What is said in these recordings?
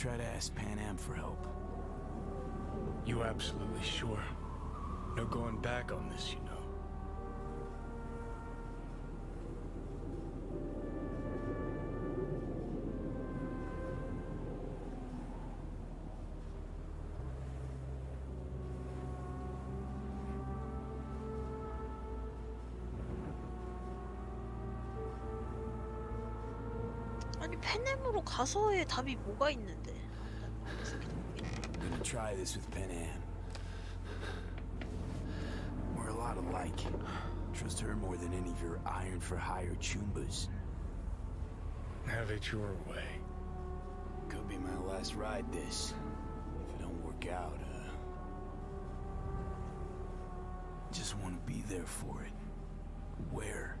try to ask Pan Am for help. You absolutely sure? No going back on this, you know. 아니 팬엠으로 가서의 답이 뭐가 있는데? I'm gonna try this with Pan Am. We're a lot alike. Trust her more than any of your iron for hire chumbas. Have it your way. Could be my last ride this. If it don't work out, just want to be there for it. Where?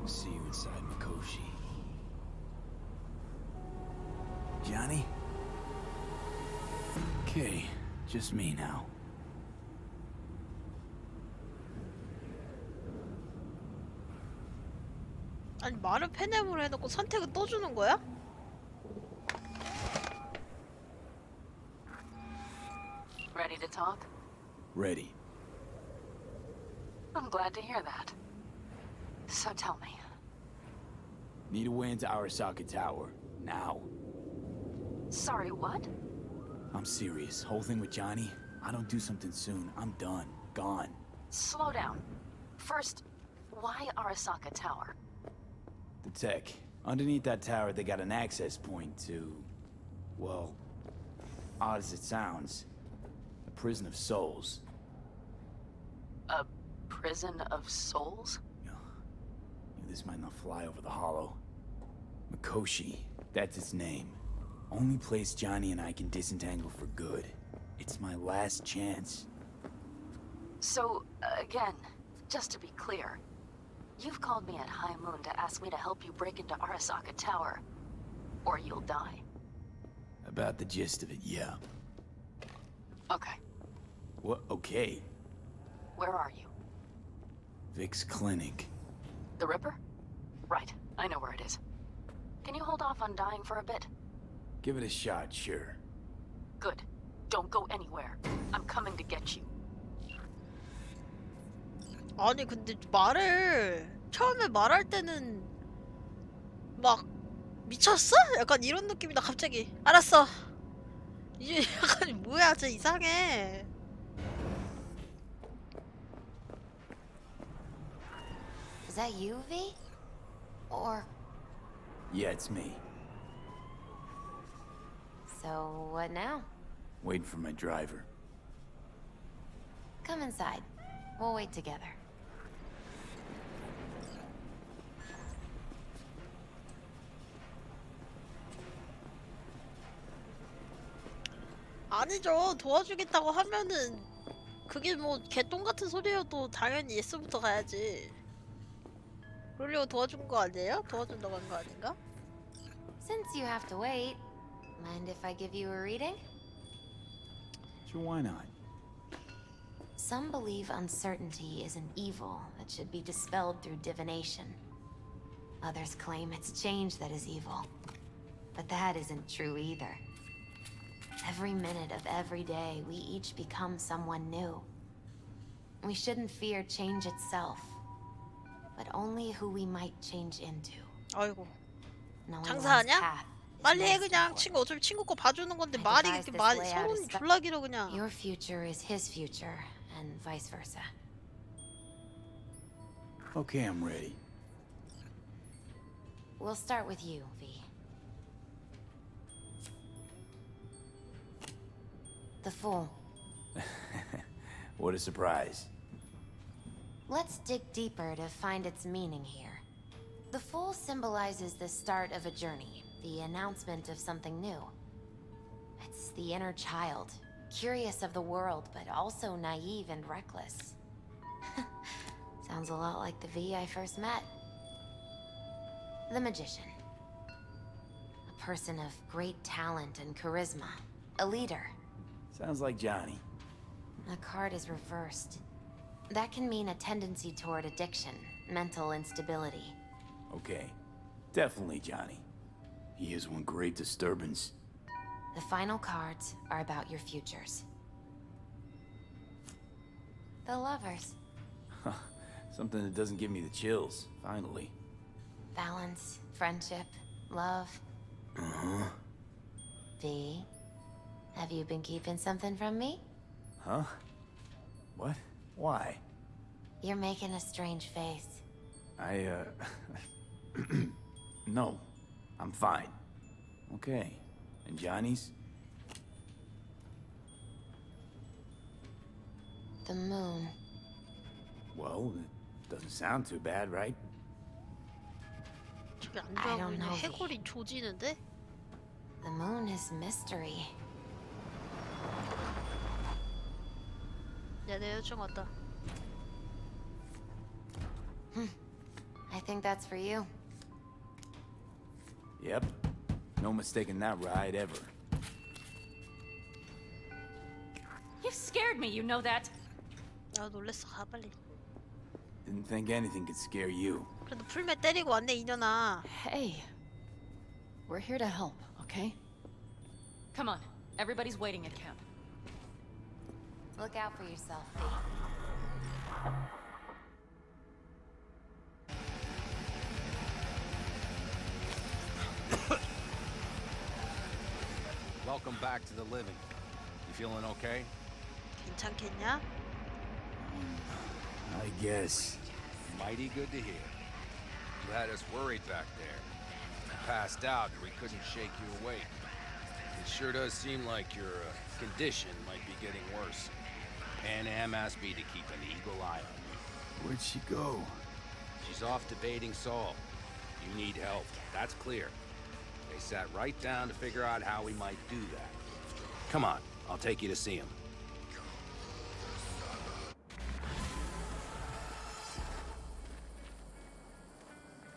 See you inside Mikoshi. Johnny? Okay, just me now. 아니 말을 팬엠으로 해놓고 선택은 또 주는 거야? Ready to talk? Ready. I'm glad to hear that. So tell me. Need a way into Arasaka Tower. Now. Sorry, what? I'm serious. Whole thing with Johnny, I don't do something soon, I'm done. Gone. Slow down. First, why Arasaka Tower? The tech. Underneath that tower, they got an access point to... well... odd as it sounds. A prison of souls. A prison of souls? This might not fly over the hollow. Mikoshi, that's its name. Only place Johnny and I can disentangle for good. It's my last chance. So, again, just to be clear, you've called me at High Moon to ask me to help you break into Arasaka Tower, or you'll die. About the gist of it, yeah. Okay. What? Okay. Where are you? Vic's clinic. The Ripper? Right, I know where it is. Can you hold off on dying for a bit? Give it a shot, sure. Good. Don't go anywhere. I'm coming to get you. 아니 근데 말을 처음에 말할 때는 막 미쳤어? 약간 이런 느낌이다 갑자기. 알았어. 이제 약간 뭐야 진짜 이상해. Is that you, V? Or... Yeah, it's me. So, what now? Waiting for my driver. Come inside. We'll wait together. 아니죠. 도와주겠다고 하면은 그게 뭐 개똥 같은 소리여도 당연히 예스부터 가야지. 그러려고 도와준 거 아니에요? 도와준다고 한 거 아닌가? Since you have to wait, mind if I give you a reading? Sure, why not? Some believe uncertainty is an evil that should be dispelled through divination. Others claim it's change that is evil. But that isn't true either. Every minute of every day, we each become someone new. We shouldn't fear change itself, but only who we might change into. 아이고. Knowing 장사하냐? one's path is 빨리 해 most 그냥. important. 친구 어차피 친구 거 봐주는 건데 I 말이 devised 그렇게 this 말 layout as 소문 줄라기로 그냥. Your future is his future, and vice versa. Okay, I'm ready. We'll start with you, V. The Fool. What a surprise. Let's dig deeper to find its meaning here. The Fool symbolizes the start of a journey, the announcement of something new. It's the inner child, curious of the world, but also naive and reckless. Sounds a lot like the V I first met. The Magician. A person of great talent and charisma. A leader. Sounds like Johnny. The card is reversed. That can mean a tendency toward addiction, mental instability. Okay. Definitely Johnny. He is one great disturbance. The final cards are about your futures. The lovers. Something that doesn't give me the chills, finally. Balance, friendship, love. Uh-huh. V, have you been keeping something from me? Huh? What? Why? You're making a strange face. No. I'm fine. Okay. And Johnny's? The moon. Well, it doesn't sound too bad, right? 저게 안 I 좋아 don't 보이네. know, V. 해골이 조지는데? The moon is mystery. 야, 내 여자친구 왔다. I think that's for you. Yep. No mistaking that ride ever. You've scared me, you know that. 아, 놀랬어. 가 빨리. Didn't think anything could scare you. 그래도 풀메 때리고 왔네, 이년아. Hey, we're here to help, okay? Come on, everybody's waiting at camp. Look out for yourself, V. Welcome back to the living. You feeling okay? 괜찮겠냐? I guess. Mighty good to hear. You had us worried back there. You passed out and we couldn't shake you awake. It sure does seem like your condition might be getting worse. Pan Am asked me to keep an eagle eye on you. Where'd she go? She's off debating Saul. You need help. That's clear. They sat right down to figure out how we might do that. Come on, I'll take you to see him.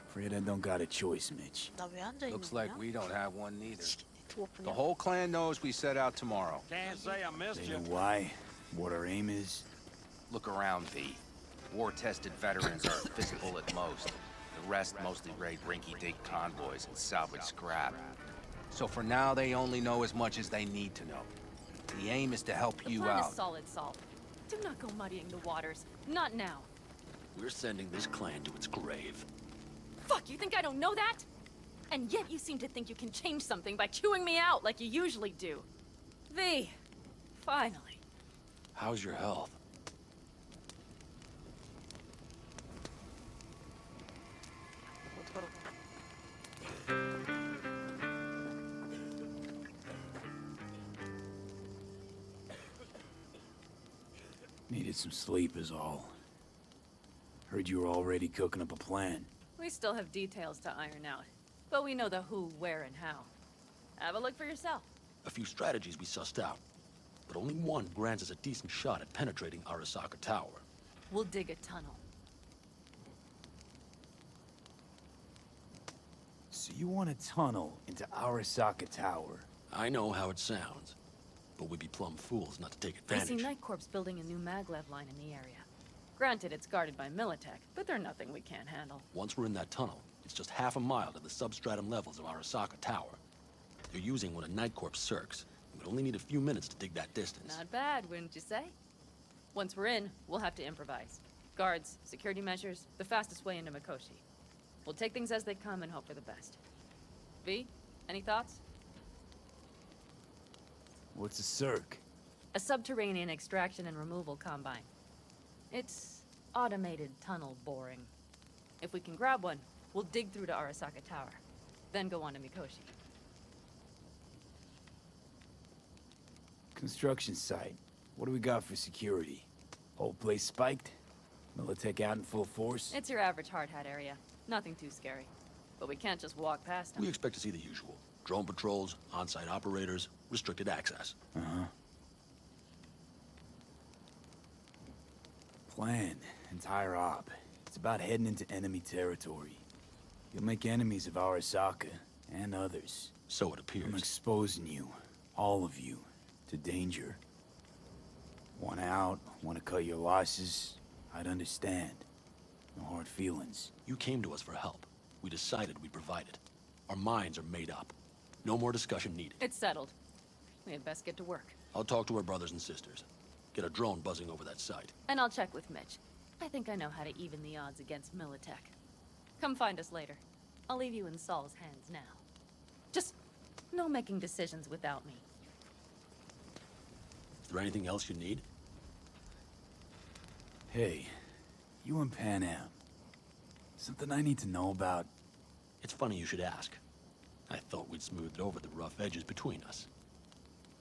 Afraid I don't got a choice, Mitch. 나 왜 앉아 있는 Looks 거야? like we don't have one neither. The 두어프냐? whole clan knows we set out tomorrow. Can't say I missed They you. know why, what our aim is. Look around, V. War-tested veterans are visible at most. The rest mostly raid rinky-dink convoys and salvage scrap. So for now, they only know as much as they need to know. The aim is to help The you plan out. is solid, Saul. Do not go muddying the waters. Not now. We're sending this clan to its grave. Fuck, you think I don't know that? And yet you seem to think you can change something by chewing me out like you usually do. V, finally. How's your health? Needed some sleep is all. Heard you were already cooking up a plan. We still have details to iron out, but we know the who, where, and how. Have a look for yourself. A few strategies we sussed out, but only one grants us a decent shot at penetrating Arasaka Tower. We'll dig a tunnel. So you want a tunnel into Arasaka Tower? I know how it sounds, but we'd be plumb fools not to take I see advantage. Night Corps building a new maglev line in the area. Granted, it's guarded by Militech, but they're nothing we can't handle. Once we're in that tunnel, it's just half a mile to the substratum levels of Arasaka Tower. They're using one of Night Corps circs. We'd only need a few minutes to dig that distance. Not bad, wouldn't you say? Once we're in, we'll have to improvise. Guards, security measures, the fastest way into Mikoshi. We'll take things as they come and hope for the best. V, any thoughts? What's a circ? A subterranean extraction and removal combine. It's automated tunnel boring. If we can grab one, we'll dig through to Arasaka Tower, then go on to Mikoshi. Construction site. What do we got for security? Whole place spiked? Militech out in full force? It's your average hard hat area. Nothing too scary. But we can't just walk past them. We expect to see the usual. Drone patrols, on-site operators, restricted access. Uh-huh. Plan. Entire op. It's about heading into enemy territory. You'll make enemies of Arasaka, and others. So it I'm appears. exposing you, all of you, to danger. Want out, want to cut your losses, I'd understand. No hard feelings. You came to us for help. We decided we'd provide it. Our minds are made up. No more discussion needed. It's settled. We had best get to work. I'll talk to our brothers and sisters. Get a drone buzzing over that site. And I'll check with Mitch. I think I know how to even the odds against Militech. Come find us later. I'll leave you in Saul's hands now. Just no making decisions without me. Is there anything else you need? Hey, you and Pan Am. Something I need to know about? It's funny you should ask. I thought we'd smoothed over the rough edges between us.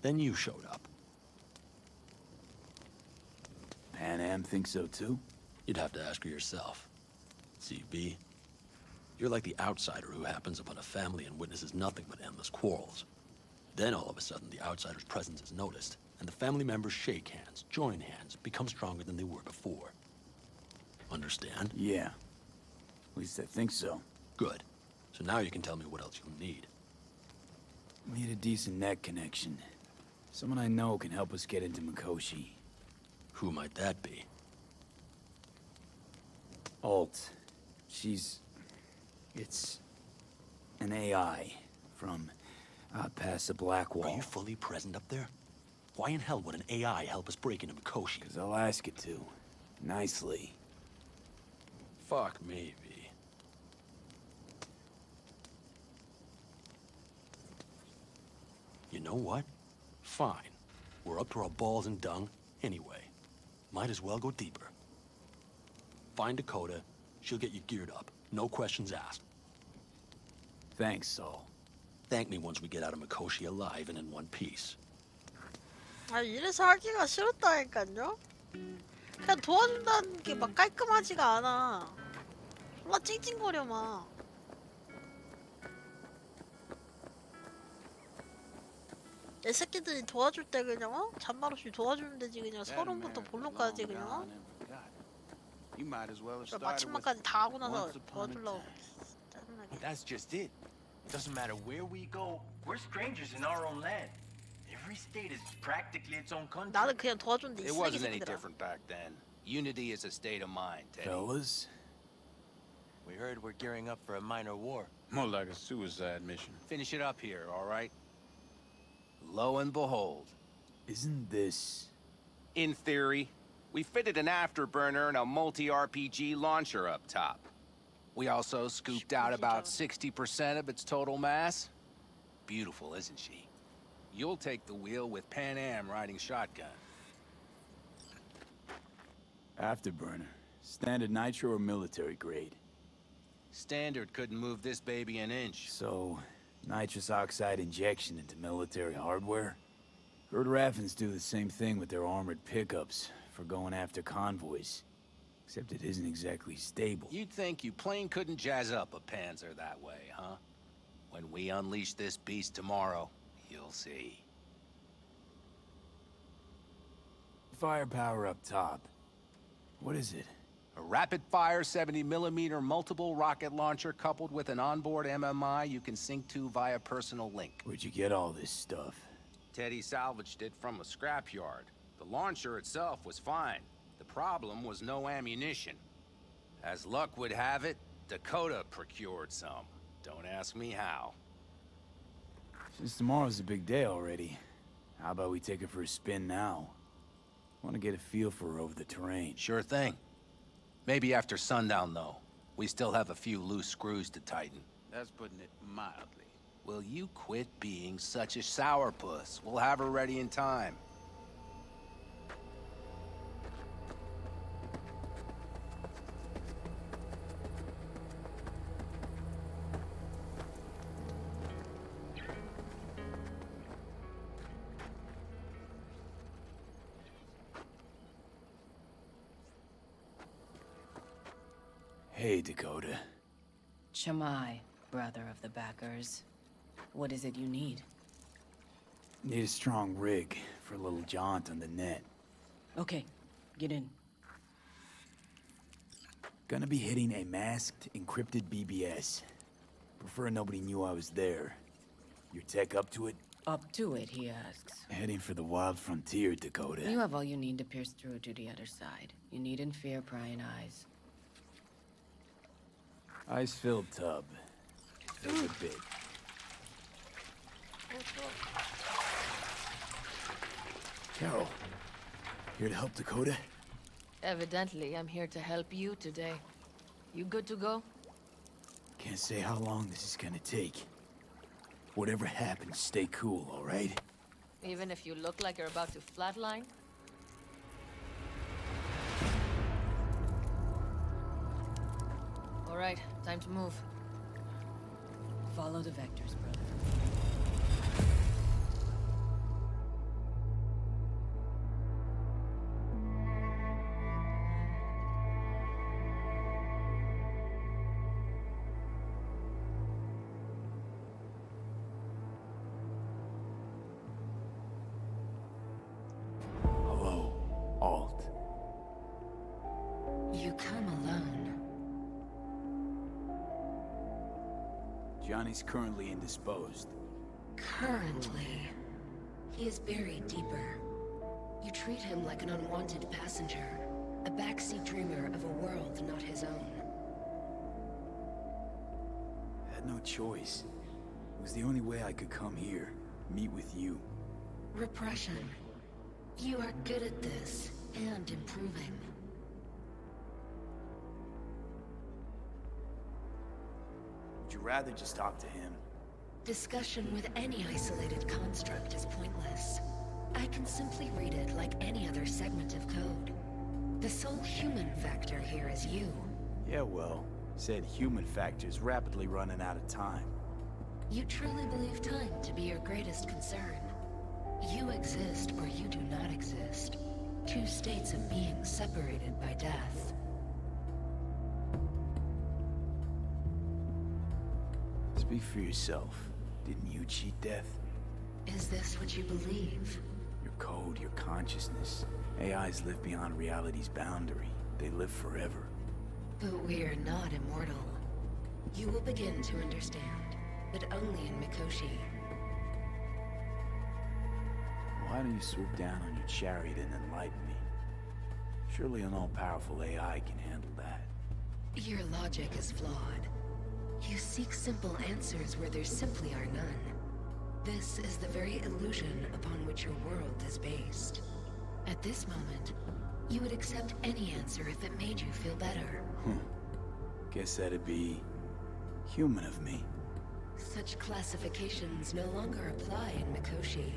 Then you showed up. Pan Am thinks so too? You'd have to ask her yourself. See, V, you're like the outsider who happens upon a family and witnesses nothing but endless quarrels. Then all of a sudden the outsider's presence is noticed, and the family members shake hands, join hands, become stronger than they were before. Understand? Yeah. At least I think so. Good. So now you can tell me what else you'll need. Need a decent net connection. Someone I know can help us get into Mikoshi. Who might that be? Alt. It's an AI from past the Black Wall. Are you fully present up there? Why in hell would an AI help us break into Mikoshi? Because I'll ask it to. Nicely. Fuck me, V. You know what? Fine. We're up to our balls in dung anyway. Might as well go deeper. Find Dakota. She'll get you geared up. No questions asked. Thanks, Saul. Thank me once we get out of Mikoshi alive and in one piece. 아, 이래서 하기가 싫었다니까요. 그냥 도와준다는 게 막 깔끔하지가 않아. 막 찡찡거려 막. 내 새끼들이 도와줄 때 그냥 잔말 없이 도와주면 되지 그냥 서론부터 본론까지 그냥 그래, 마침만까지 다 하고 나서 도와주려고 짜증나게. That's just it. It doesn't matter where we go, we're strangers in our own land. Every state is practically its own country. 나는 그냥 도와주는데 이 It 쓰레기 wasn't any 새끼들아. different back then. Unity is a state of mind, Teddy. Fellas? We heard we're gearing up for a minor war. More like a suicide mission. Finish it up here, all right? Lo and behold. Isn't this... In theory, we fitted an afterburner and a multi-RPG launcher up top. We also scooped out about 60% of its total mass. Beautiful, isn't she? You'll take the wheel with Pan Am riding shotgun. Afterburner? Standard nitro or military grade? Standard couldn't move this baby an inch. So, nitrous oxide injection into military hardware? Heard Raffens do the same thing with their armored pickups for going after convoys. Except it isn't exactly stable. You'd think you plain couldn't jazz up a Panzer that way, huh? When we unleash this beast tomorrow, you'll see. Firepower up top. What is it? A rapid-fire 70mm multiple rocket launcher coupled with an onboard MMI you can sync to via personal link. Where'd you get all this stuff? Teddy salvaged it from a scrapyard. The launcher itself was fine. The problem was no ammunition. As luck would have it, Dakota procured some. Don't ask me how. Since tomorrow's a big day already, how about we take her for a spin now? Want to get a feel for her over the terrain. Sure thing. Maybe after sundown, though. We still have a few loose screws to tighten. That's putting it mildly. Will you quit being such a sourpuss? We'll have her ready in time. Hey, Dakota. Shamai, brother of the backers. What is it you need? Need a strong rig for a little jaunt on the net. Okay, get in. Gonna be hitting a masked, encrypted BBS. Prefer nobody knew I was there. Your tech up to it? Up to it, he asks. Heading for the wild frontier, Dakota. You have all you need to pierce through to the other side. You needn't fear prying eyes. Ice-filled tub. There's a bit. Carol, here to help Dakota? Evidently, I'm here to help you today. You good to go? Can't say how long this is gonna take. Whatever happens, stay cool, all right? Even if you look like you're about to flatline? All right, time to move. Follow the vectors, brother. Hello, Alt. You come alone. Johnny's currently indisposed. Currently, he is buried deeper. You treat him like an unwanted passenger, a backseat dreamer of a world not his own. Had no choice. It was the only way I could come here, meet with you. Repression. You are good at this, and improving. Would you rather just talk to him? Discussion with any isolated construct is pointless. I can simply read it like any other segment of code. The sole human factor here is you. Yeah, well, said human factor's rapidly running out of time. You truly believe time to be your greatest concern. You exist or you do not exist. Two states of being separated by death. Speak for yourself. Didn't you cheat death? Is this what you believe? Your code, your consciousness. AIs live beyond reality's boundary. They live forever. But we're not immortal. You will begin to understand, but only in Mikoshi. Why don't you swoop down on your chariot and enlighten me? Surely an all-powerful AI can handle that. Your logic is flawed. You seek simple answers where there simply are none. This is the very illusion upon which your world is based. At this moment, you would accept any answer if it made you feel better. Guess that'd be human of me. Such classifications no longer apply in Mikoshi.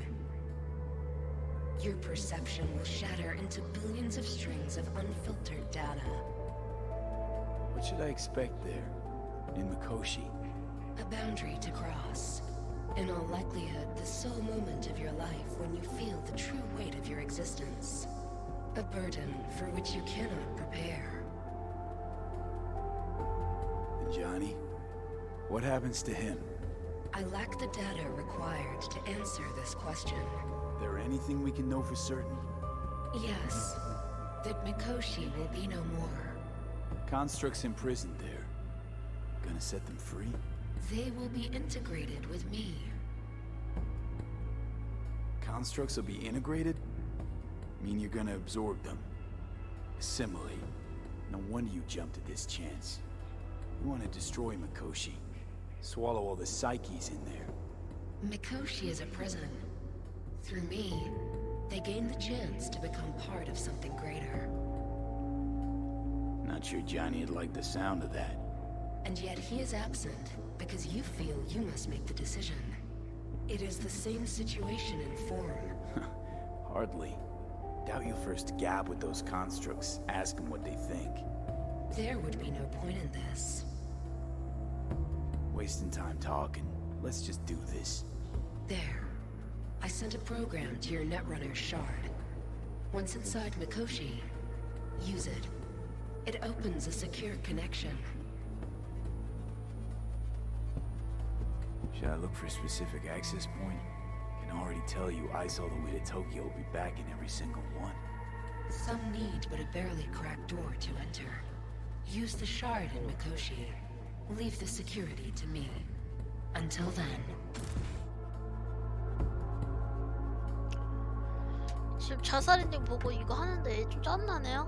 Your perception will shatter into billions of strings of unfiltered data. What should I expect there, in Mikoshi? A boundary to cross. In all likelihood, the sole moment of your life when you feel the true weight of your existence. A burden for which you cannot prepare. And Johnny? What happens to him? I lack the data required to answer this question. There anything we can know for certain? Yes. That Mikoshi will be no more. Constructs imprisoned there. Gonna set them free? They will be integrated with me. Constructs will be integrated? Mean you're gonna absorb them? Assimilate? No wonder you jumped at this chance. You want to destroy Mikoshi. Swallow all the psyches in there. Mikoshi is a prison. Through me, they gain the chance to become part of something greater. Not sure Johnny'd like the sound of that. And yet he is absent because you feel you must make the decision. It is the same situation in form. Hardly. Doubt you'll first gab with those constructs, ask them what they think. There would be no point in this. Wasting time talking. Let's just do this. There. I sent a program to your Netrunner shard. Once inside Mikoshi, use it. It opens a secure connection. Should I look for a specific access point? Can already tell you ice all the way to Tokyo will be back in every single one. Some need but a barely cracked door to enter. Use the shard in Mikoshi. Leave the security to me. Until then... 지금 자살인딩 보고 이거 하는데 좀 짠나네요.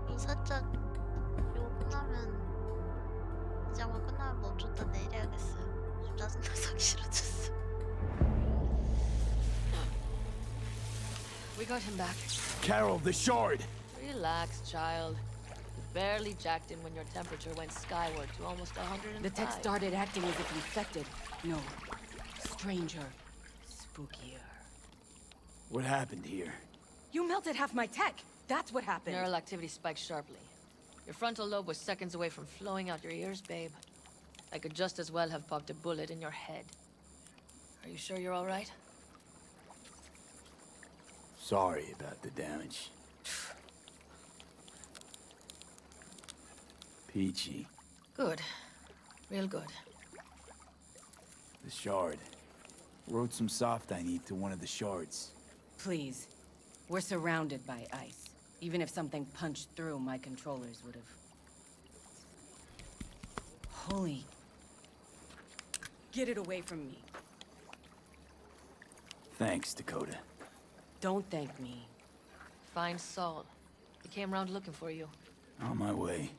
이 살짝 이거 끝나면 이제 아마 끝나면 멈췄다 내일 해야겠어요. 좀 짜증나서 하기 싫어졌어. We got him back. Carol, the shard! Relax, child. You barely jacked in when your temperature went skyward to almost 105. The tech started acting as if infected. No. Stranger. Spookier. What happened here? You melted half my tech! That's what happened! Neural activity spiked sharply. Your frontal lobe was seconds away from flowing out your ears, babe. I could just as well have popped a bullet in your head. Are you sure you're all right? Sorry about the damage. Peachy. Good. Real good. The shard. Wrote some soft I need to one of the shards. Please. We're surrounded by ice. Even if something punched through, my controllers would have... Holy... Get it away from me. Thanks, Dakota. Don't thank me. Find Saul. He came round looking for you. On my way.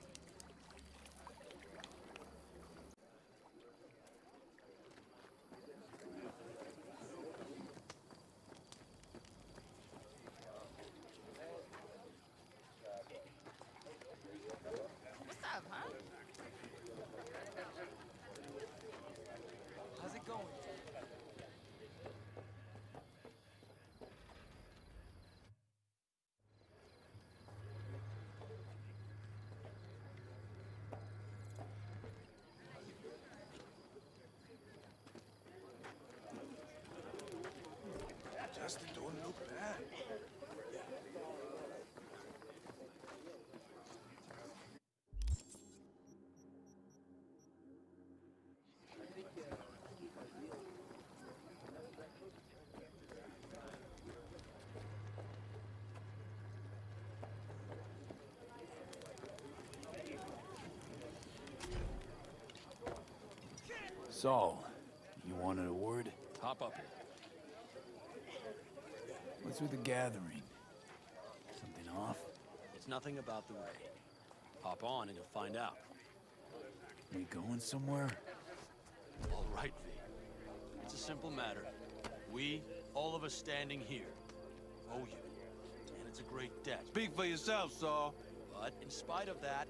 How's it going? Justin, don't look bad. Saul, you wanted a word? Hop up here. What's with the gathering? Something off? It's nothing about the raid. Hop on and you'll find out. We going somewhere? All right, V. It's a simple matter. We, all of us standing here, owe you. And it's a great debt. Speak for yourself, Saul. But in spite of that,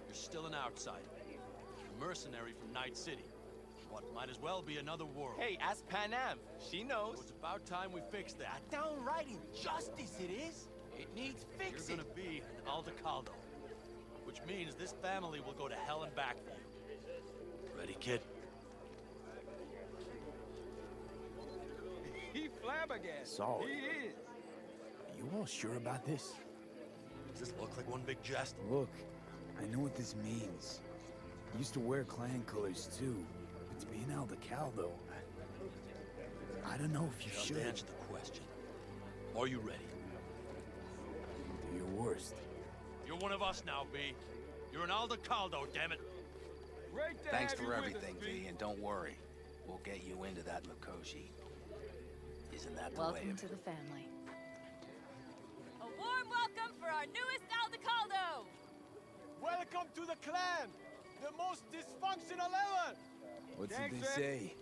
you're still an outsider. A mercenary from Night City. What might as well be another world. Hey, ask Panam. She knows. So it's about time we fix that. Downright injustice it is. It needs fixing. You're gonna be an Aldecaldo. Which means this family will go to hell and back for you. Ready, kid? He flabbergasted. Saul. He is. Are you all sure about this? Does this look like one big jest? Look, I know what this means. I used to wear clan colors too. But to be an Aldecaldo, I don't know if you Just should. answer the question. Are you ready? Do your worst. You're one of us now, B. You're an Aldecaldo, damn it. Great to Thanks have you for with everything, us, V, and don't worry. We'll get you into that Mikoshi. Isn't that the way Welcome of to it? the family. A warm welcome for our newest Aldecaldo! Welcome to the clan. The most dysfunctional ever. What's Thanks, it they Ed. say?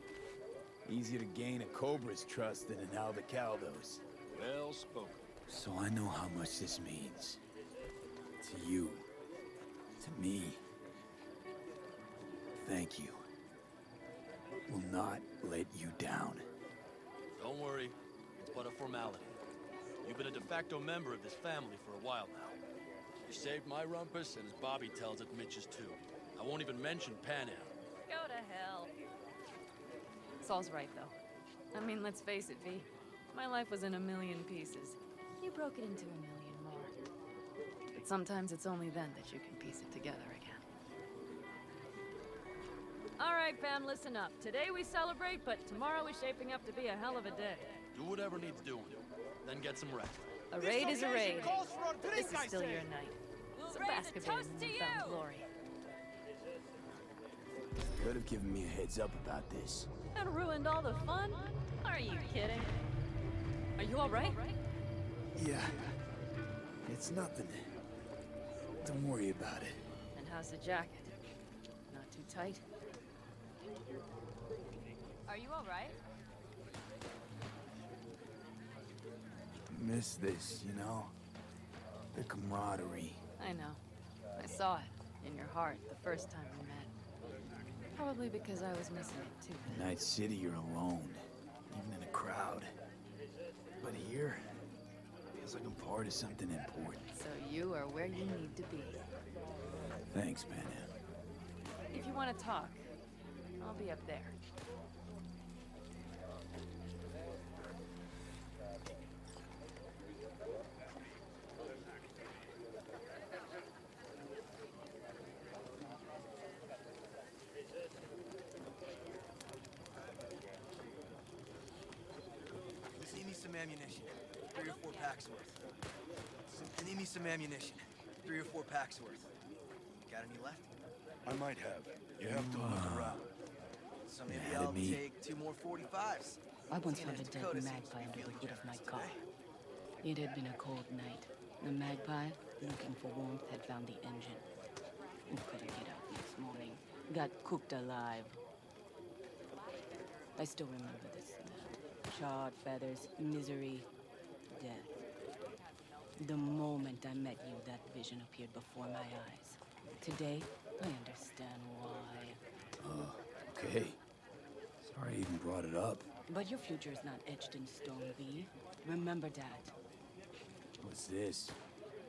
Easier to gain a Cobra's trust than an Aldecaldo's. Well spoken. So I know how much this means. To you. To me. Thank you. Will not let you down. Don't worry. It's but a formality. You've been a de facto member of this family for a while now. You saved my rumpus, and as Bobby tells it, Mitch's too. I won't even mention Pan Am. Go to hell. Saul's right, though. I mean, let's face it, V. My life was in a million pieces. You broke it into a million more. But sometimes it's only then that you can piece it together again. All right, fam, listen up. Today we celebrate, but tomorrow is shaping up to be a hell of a day. Do whatever needs doing. Then get some rest. A raid is a raid. Calls for a This drink, is I still say. your night. We'll So raise bask a a bit toast in to newfound you! glory. Could have given me a heads up about this. And ruined all the fun? Are you kidding? Are you alright? Yeah. It's nothing. Don't worry about it. And how's the jacket? Not too tight? Are you alright? Miss this, you know? The camaraderie. I know. I saw it in your heart the first time we met. Probably because I was missing it too. In Night City, you're alone, even in a crowd. But here, feels like I'm part of something important. So you are where you need to be. Thanks, Pan Am. If you want to talk, I'll be up there. I need some ammunition. 3 or 4 packs worth. I need me some ammunition. 3 or 4 packs worth. Got any left? I might have. You have to look around. So maybe Mad at I'll me. take 2 more 45s. I once Seeing found as a dead Dakota seems magpie to under be the feeling hood of my generous car. today. It had been a cold night. The magpie, looking for warmth, had found the engine. And couldn't get out next morning. Got cooked alive. I still remember the smell. Charred feathers, misery, death. The moment I met you, that vision appeared before my eyes. Today, I understand why. Okay. Sorry I even brought it up. But your future is not etched in stone, V. Remember that. What's this?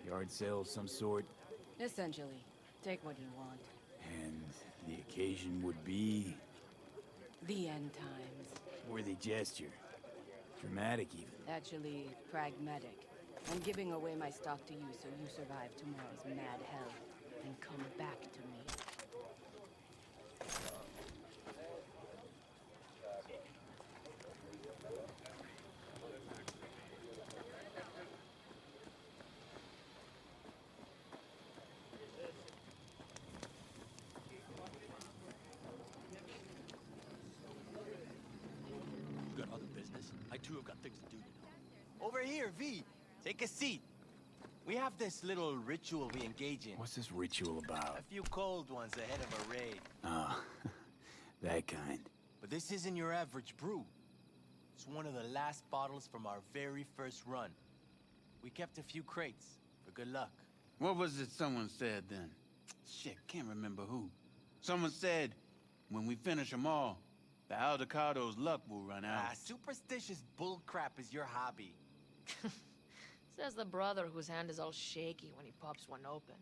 Yard sale of some sort? Essentially, take what you want. And the occasion would be The end times. worthy gesture. Dramatic even. Actually, pragmatic. I'm giving away my stock to you so you survive tomorrow's mad hell and come back to me. You got other business? I too have got things to do, you know. Over here, V. Take a seat. We have this little ritual we engage in. What's this ritual about? A few cold ones ahead of a raid. Ah, that kind. But this isn't your average brew. It's one of the last bottles from our very first run. We kept a few crates for good luck. What was it someone said then? Shit, can't remember who. Someone said, when we finish them all, the Aldecado's luck will run out. Ah, superstitious bullcrap is your hobby. Says the brother whose hand is all shaky when he pops one open.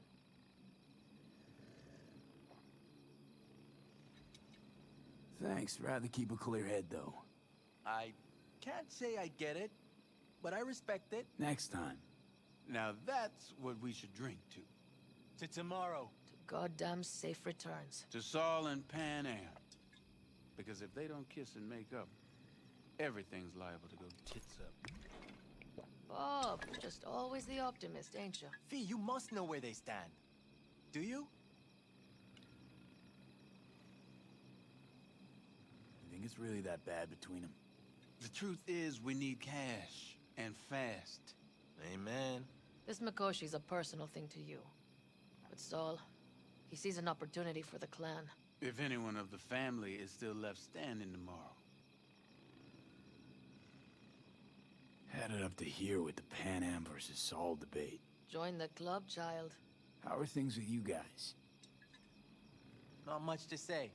Thanks. Rather keep a clear head, though. I can't say I get it, but I respect it. Next time. Now that's what we should drink to. To tomorrow. To goddamn safe returns. To Saul and Pan Am. Because if they don't kiss and make up, everything's liable to go tits up. Bob, just always the optimist, ain't you? Fee, you must know where they stand. Do you? You think it's really that bad between them? The truth is, we need cash, and fast. Amen. This Mikoshi's a personal thing to you. But Saul, he sees an opportunity for the clan. If anyone of the family is still left standing tomorrow. Had it up to here with the Pan Am versus Saul debate. Join the club, child. How are things with you guys? Not much to say.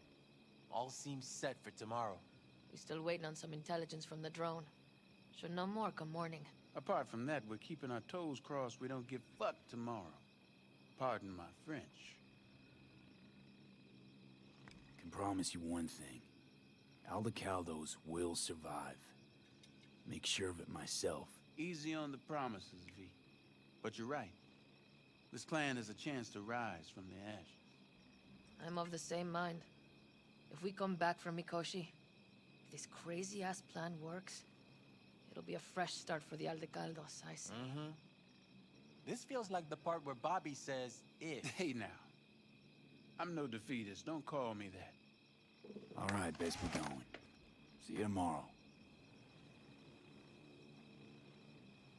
All seems set for tomorrow. We still waiting on some intelligence from the drone. Should know more come morning. Apart from that, we're keeping our toes crossed we don't get fucked tomorrow. Pardon my French. Can promise you one thing. Aldecaldos will survive. Make sure of it myself. Easy on the promises, V. But you're right. This clan has a chance to rise from the ashes. I'm of the same mind. If we come back from Mikoshi, if this crazy-ass plan works, it'll be a fresh start for the Aldecaldos, I say. Mm-hmm. This feels like the part where Bobby says, if. Hey now. I'm no defeatist. Don't call me that. All right, best be going. See you tomorrow.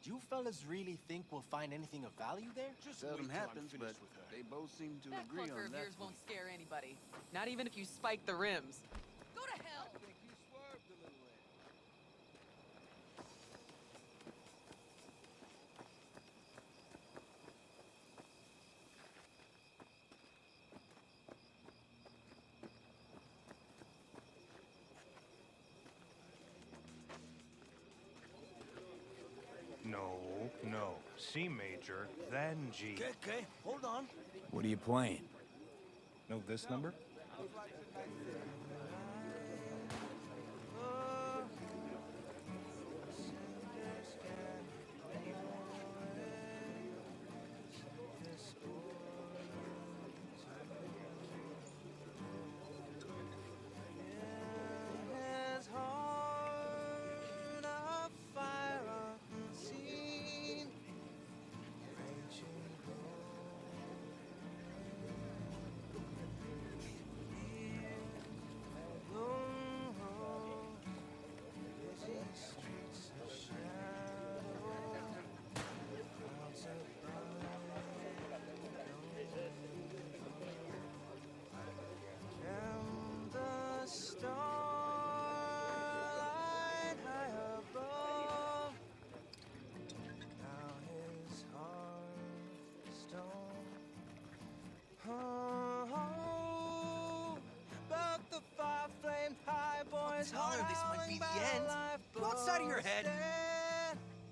Do you fellas really think we'll find anything of value there? Just Seldom wait till I'm happens, finished but with her. they both seem to That agree clunker on of that yours point. won't scare anybody. Not even if you spike the rims. Go to hell! I think you swerved a little there. No, no. C major, then G. Okay, hold on. What are you playing? Know this number? Tell her this might be the end. Go outside of your head.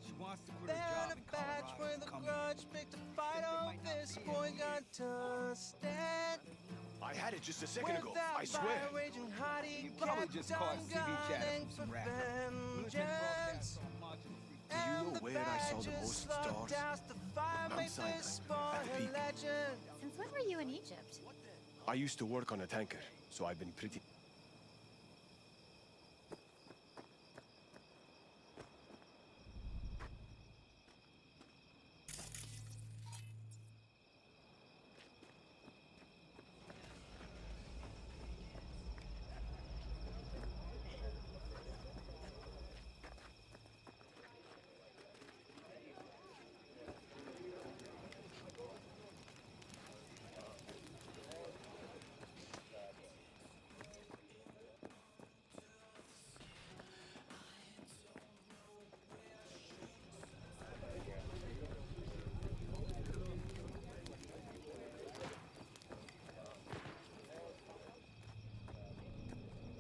She wants to quit her job in Colorado. Come I had it just a second ago, I swear. You probably just caught CB chatting from some rapper. Do you know where I saw the most stars? Mount Sinai, at the peak. Since when were you in Egypt? I used to work on a tanker, so I've been pretty...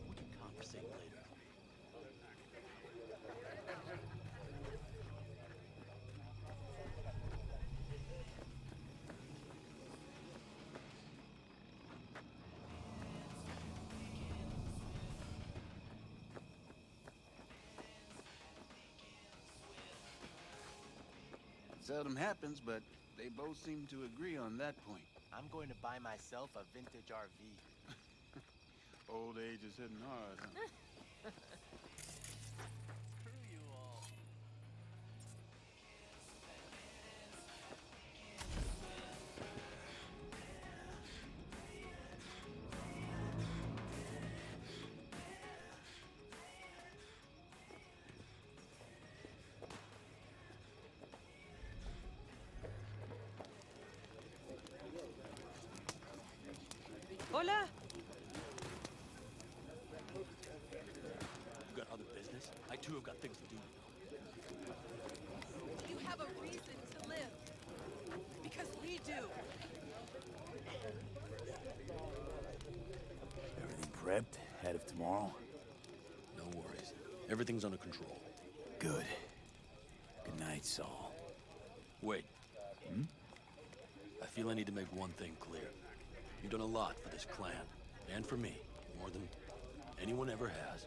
We can conversate later. Seldom happens, but they both seem to agree on that point. I'm going to buy myself a vintage RV. Old age is hitting hard, huh? Screw you all. Hola! You got other business? I too have got things to do. You have a reason to live. Because we do. Everything prepped? Ahead of tomorrow? No worries. Everything's under control. Good. Good night, Saul. Wait. I feel I need to make one thing clear. You've done a lot for this clan, and for me, more than anyone ever has.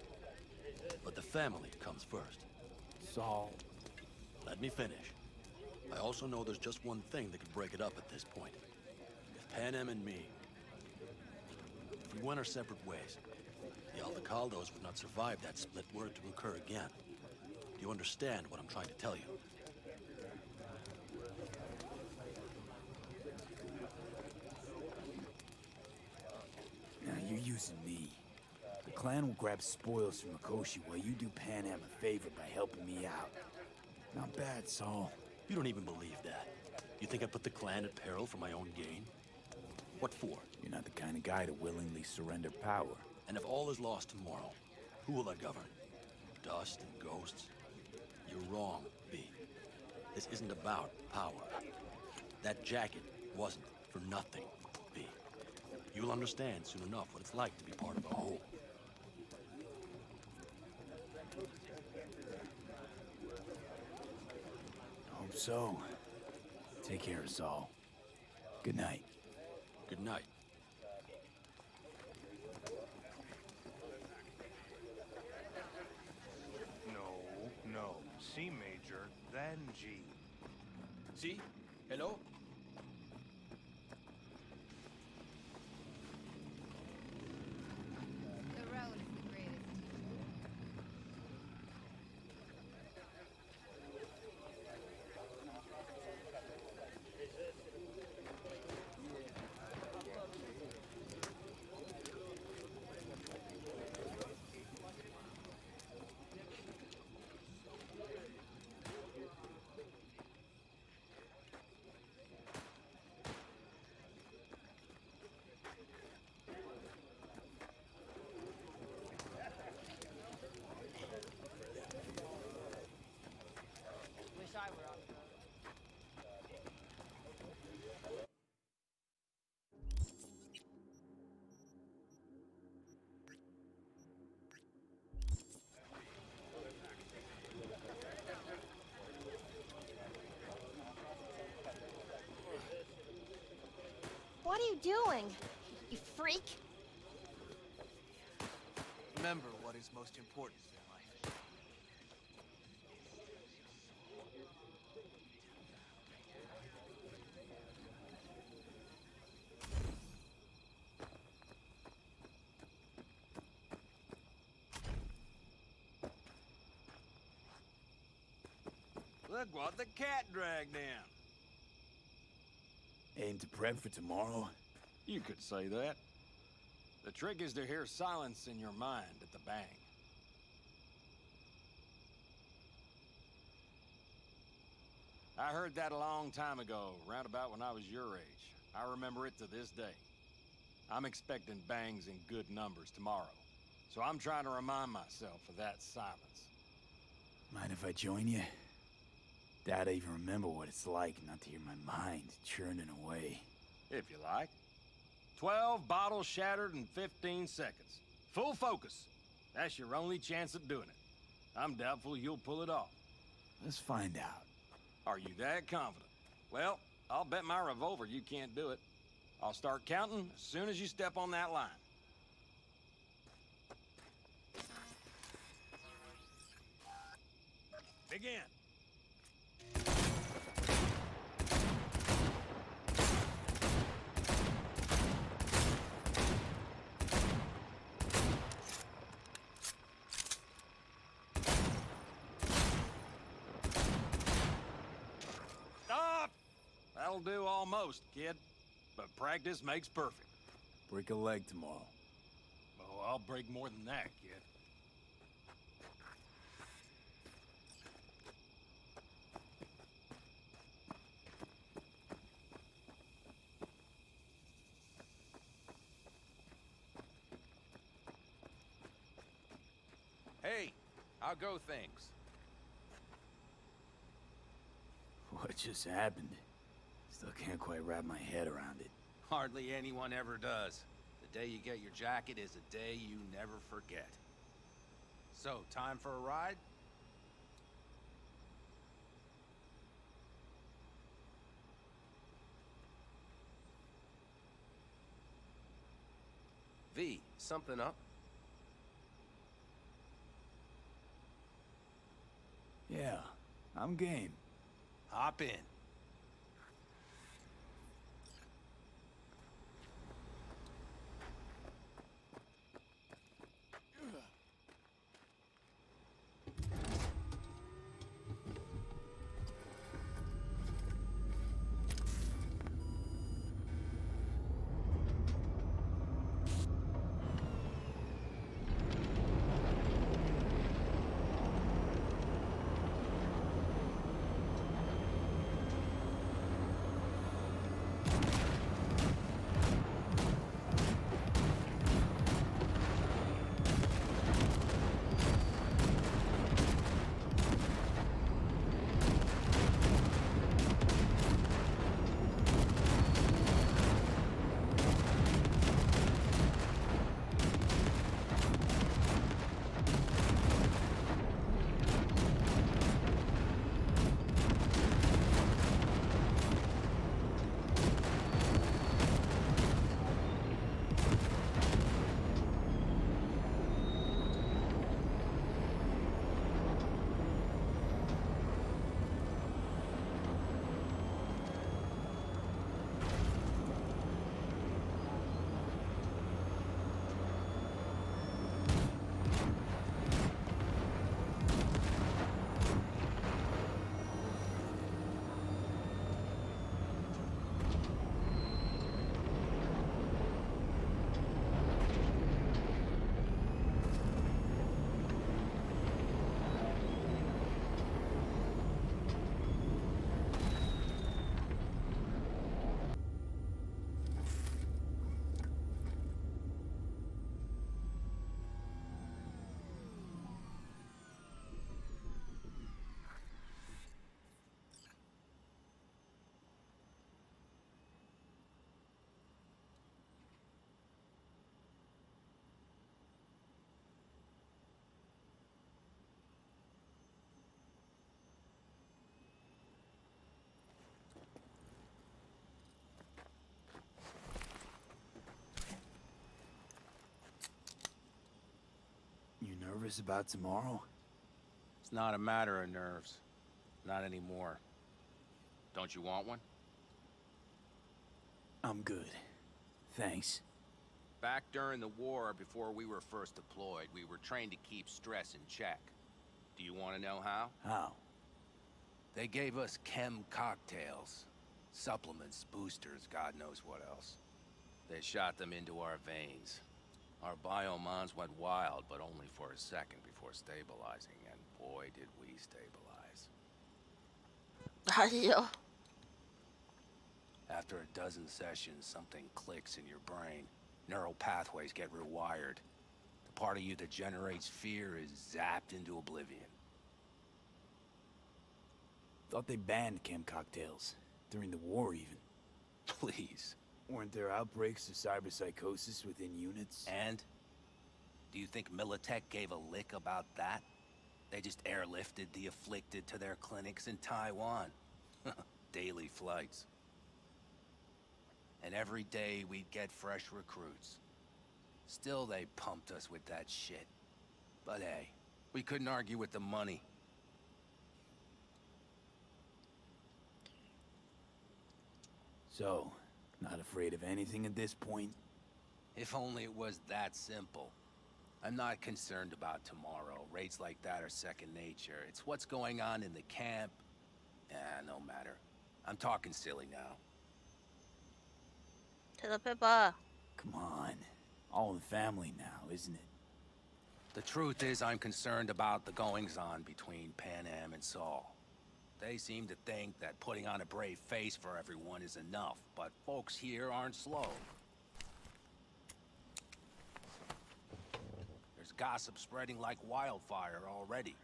But the family comes first. Saul. Let me finish. I also know there's just one thing that could break it up at this point. If Pan Am and me, if we went our separate ways, the Aldecaldos would not survive that split were it to occur again. Do you understand what I'm trying to tell you? Now you're using me. The clan will grab spoils from Mikoshi while you do Pan Am a favor by helping me out. Not bad, Saul. You don't even believe that. You think I put the clan at peril for my own gain? What for? You're not the kind of guy to willingly surrender power. And if all is lost tomorrow, who will I govern? Dust and ghosts? You're wrong, B. This isn't about power. That jacket wasn't for nothing, B. You'll understand soon enough what it's like to be part of a whole. Hope so. Take care, Saul. Good night. Good night. No. C major, then G. See? Hello? The road is the greatest. Wish I were on the road. What are you doing? You freak? Remember what is most important in life. Look what the cat dragged in. Aim to prep for tomorrow? You could say that. The trick is to hear silence in your mind at the bang. I heard that a long time ago, round about when I was your age. I remember it to this day. I'm expecting bangs in good numbers tomorrow, so I'm trying to remind myself of that silence. Mind if I join you? Doubt I even remember what it's like not to hear my mind churning away. If you like. 12 bottles shattered in 15 seconds. Full focus. That's your only chance at doing it. I'm doubtful you'll pull it off. Let's find out. Are you that confident? Well, I'll bet my revolver you can't do it. I'll start counting as soon as you step on that line. Begin. Stop! That'll do almost, kid. But practice makes perfect. Break a leg tomorrow. Oh, I'll break more than that, kid. Hey, how go things? What just happened? Still can't quite wrap my head around it. Hardly anyone ever does. The day you get your jacket is a day you never forget. So, time for a ride? V, something up? Yeah, I'm game. Hop in. nervous about tomorrow? It's not a matter of nerves. Not anymore. Don't you want one? I'm good. Thanks. Back during the war, before we were first deployed, we were trained to keep stress in check. Do you want to know how? How? They gave us chem cocktails. Supplements, boosters, God knows what else. They shot them into our veins. Our biomons went wild, but only for a second before stabilizing, and boy did we stabilize. 아니요. After a dozen sessions, something clicks in your brain. Neural pathways get rewired. The part of you that generates fear is zapped into oblivion. Thought they banned chem cocktails. During the war, even. Please. Weren't there outbreaks of cyberpsychosis within units? And? Do you think Militech gave a lick about that? They just airlifted the afflicted to their clinics in Taiwan. Daily flights. And every day we'd get fresh recruits. Still they pumped us with that shit. But hey, we couldn't argue with the money. So, not afraid of anything at this point? If only it was that simple. I'm not concerned about tomorrow. Raids like that are second nature. It's what's going on in the camp. No matter. I'm talking silly now. 대답해봐. Come on. All in the family now, isn't it? The truth is, I'm concerned about the goings-on between Pan Am and Saul. They seem to think that putting on a brave face for everyone is enough, but folks here aren't slow. There's gossip spreading like wildfire already.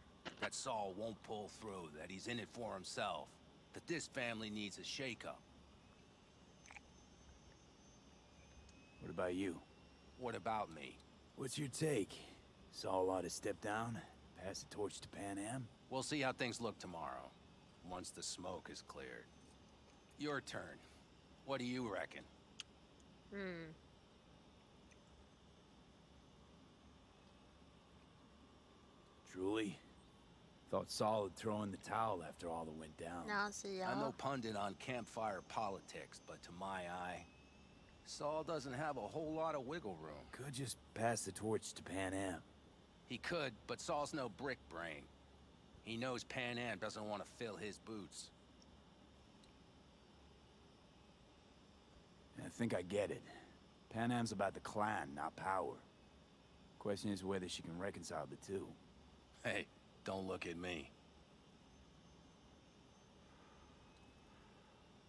That Saul won't pull through, that he's in it for himself, that this family needs a shake-up. What about you? What about me? What's your take? Saul ought to step down, pass the torch to Pan Am? We'll see how things look tomorrow, once the smoke is cleared. Your turn. What do you reckon? Truly? Thought Saul would throw in the towel after all that went down. I'm no pundit on campfire politics, but to my eye, Saul doesn't have a whole lot of wiggle room. Could just pass the torch to Pan Am. He could, but Saul's no brick brain. He knows Pan Am doesn't want to fill his boots. I think I get it. Pan Am's about the clan, not power. Question is whether she can reconcile the two. Hey, don't look at me.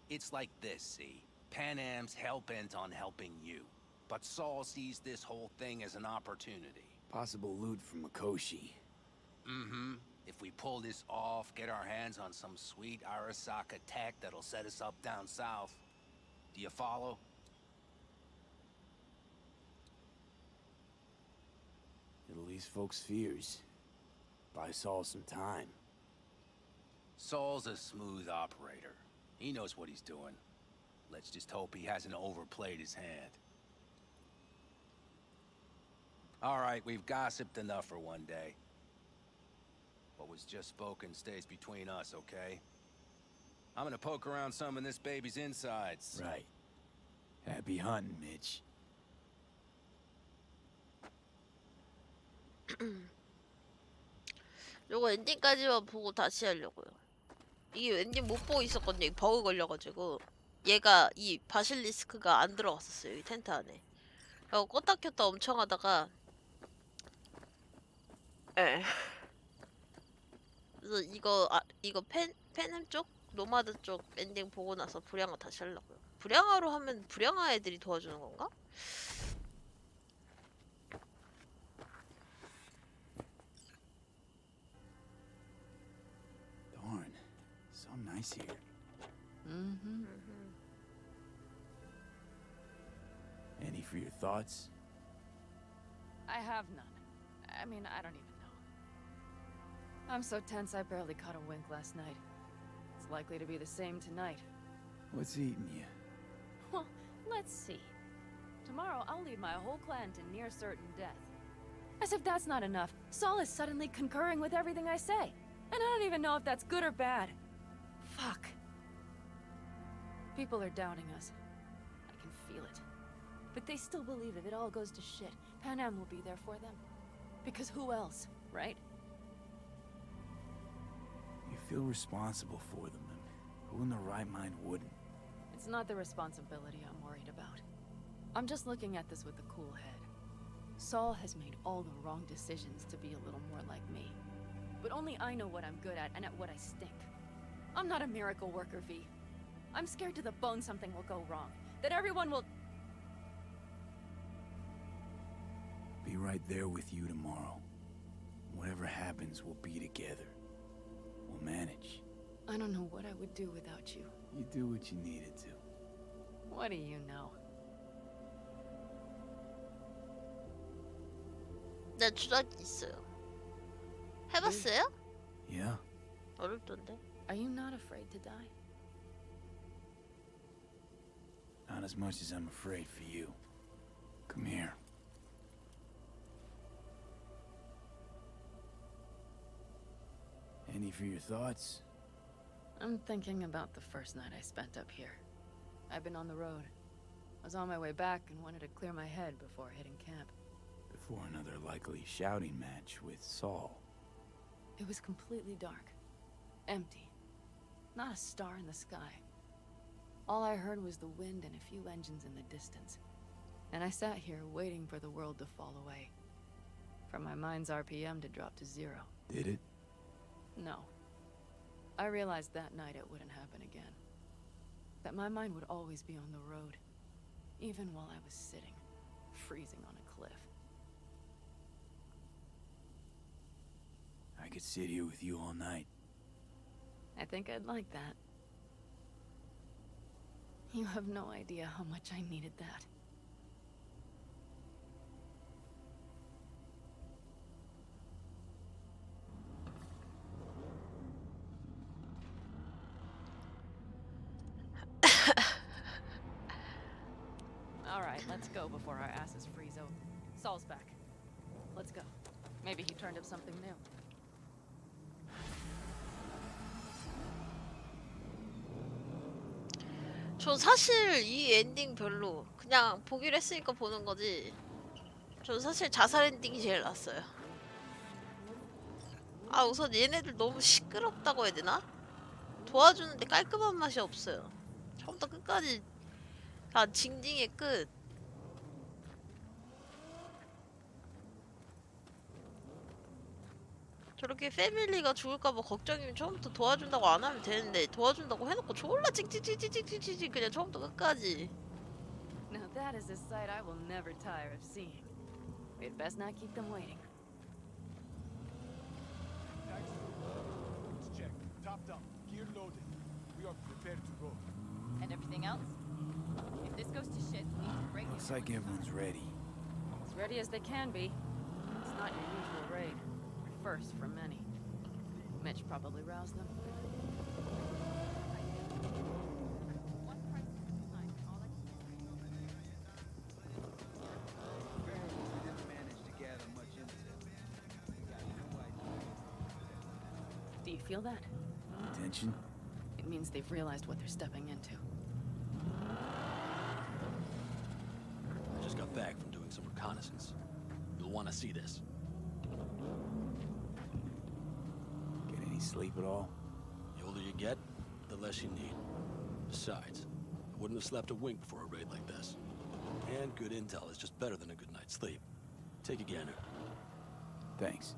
It's like this, see? Pan Am's hell-bent on helping you, but Saul sees this whole thing as an opportunity. Possible loot from Mikoshi. Mm-hmm. If we pull this off, get our hands on some sweet Arasaka tech that'll set us up down south. Do you follow? It'll ease folks' fears. Buy Saul some time. Saul's a smooth operator. He knows what he's doing. Let's just hope he hasn't overplayed his hand. All right, we've gossiped enough for one day. What was just spoken stays between us, okay? I'm gonna poke around some of this baby's insides. Right. Happy hunting, Mitch. 요거 엔딩까지만 보고 다시 하려고요. 이게 엔딩 못 보고 있었거든요. 이 버그 걸려가지고 얘가 이 바실리스크가 안 들어갔었어요. 이 텐트 안에. 그래서 껐다 켰다 엄청 하다가 그래서 이거 팬햄 쪽 노마드 쪽 엔딩 보고 나서 불량화 다시 하려고요. 불량화로 하면 불량화 애들이 도와주는 건가? Darn. So nice here. Any for your thoughts? I have none. I mean, I don't even know. I'm so tense I barely caught a wink last night. It's likely to be the same tonight. What's eating you? Well, let's see. Tomorrow I'll lead my whole clan to near certain death. As if that's not enough, Saul is suddenly concurring with everything I say. And I don't even know if that's good or bad. Fuck. People are doubting us. I can feel it. But they still believe if it all goes to shit, Pan Am will be there for them. Because who else, right? You feel responsible for them, and who in their right mind wouldn't? It's not the responsibility I'm worried about. I'm just looking at this with a cool head. Saul has made all the wrong decisions to be a little more like me. But only I know what I'm good at and at what I stink. I'm not a miracle worker, V. I'm scared to the bone something will go wrong. That everyone will... Be right there with you tomorrow. Whatever happens, we'll be together. We'll manage. I don't know what I would do without you. You do what you needed to. What do you know? 네, 주작이 있어요. 해봤어요? Yeah? 어렵던데. Are you not afraid to die? Not as much as I'm afraid for you. Come here. Any for your thoughts? I'm thinking about the first night I spent up here. I've been on the road. I was on my way back and wanted to clear my head before hitting camp. Before another likely shouting match with Saul. It was completely dark. Empty. Not a star in the sky. All I heard was the wind and a few engines in the distance. And I sat here waiting for the world to fall away. For my mind's RPM to drop to 0. Did it? No. I realized that night it wouldn't happen again. That my mind would always be on the road. Even while I was sitting, freezing on a cliff. I could sit here with you all night. I think I'd like that. You have no idea how much I needed that. All right, let's go before our asses freeze over. Saul's back. Let's go. Maybe he turned up something new. 저 사실 이 엔딩 별로 그냥 보기로 했으니까 보는 거지. 저 사실 자살 엔딩이 제일 낫어요. 아, 우선 얘네들 너무 시끄럽다고 해야 되나? 도와주는데 깔끔한 맛이 없어요. 처음부터 끝까지 다 징징의 끝. 저렇게 패밀리가 죽을까봐 걱정이면 처음부터 도와준다고 안 하면 되는데 도와준다고 해놓고 졸라 찡찡찡찡찡찡찡 그냥 처음부터 끝까지. Now that is a sight I will never tire of seeing. We'd best not keep them waiting. It's checked. Topped up. Gear loaded. We are prepared to go. And everything else? If this goes to shit, we need to break Looks like everyone's ready. As ready as they can be. It's not your usual raid. First for many. Mitch probably roused them. Do you feel that? Tension? It means they've realized what they're stepping into. I just got back from doing some reconnaissance. You'll want to see this. Get any sleep at all? The older you get, the less you need. Besides, I wouldn't have slept a wink before a raid like this. And good intel is just better than a good night's sleep. Take a gander. Thanks.